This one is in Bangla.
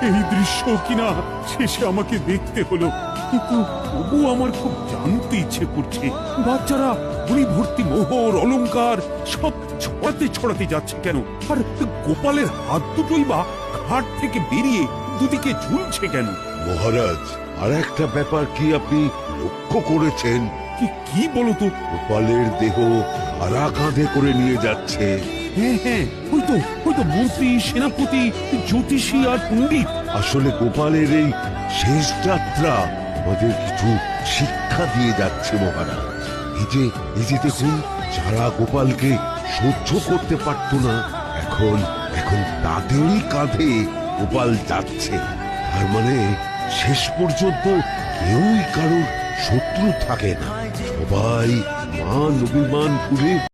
এই দৃশ্য কিনা শেষে আমাকে দেখতে হলো, কিন্তু তবু আমার খুব জানতে ইচ্ছে করছে বাচ্চারা গুলি ভর্তি মোহর অলংকার সব ছড়াতে ছড়াতে যাচ্ছে কেন, আর গোপালের হাত দুটোই বা ঘাট থেকে বেরিয়ে দুদিকে ঝুলছে কেন? মহারাজ, আর একটা ব্যাপার কি আপনি লক্ষ্য করেছেন? কি বলো তো? গোপালের দেহ আরা কাঁধে করে নিয়ে যাচ্ছে। হ্যাঁ হ্যাঁ, ওই তো মন্ত্রী, সেনাপতি, জ্যোতিষী আর পণ্ডিত। আসলে গোপালের এই শেষ যাত্রা আমাদের কিছু শিক্ষা দিয়ে যাচ্ছে মহারাজ। এই যে দেখুন, যারা গোপালকে সহ্য করতে পারত না, এখন এখন তাদেরই কাঁধে গোপাল যাচ্ছে। তার মানে শেষ পর্যন্ত কেউই কারোর শত্রু থাকে না, সবাই মান অভিমান করে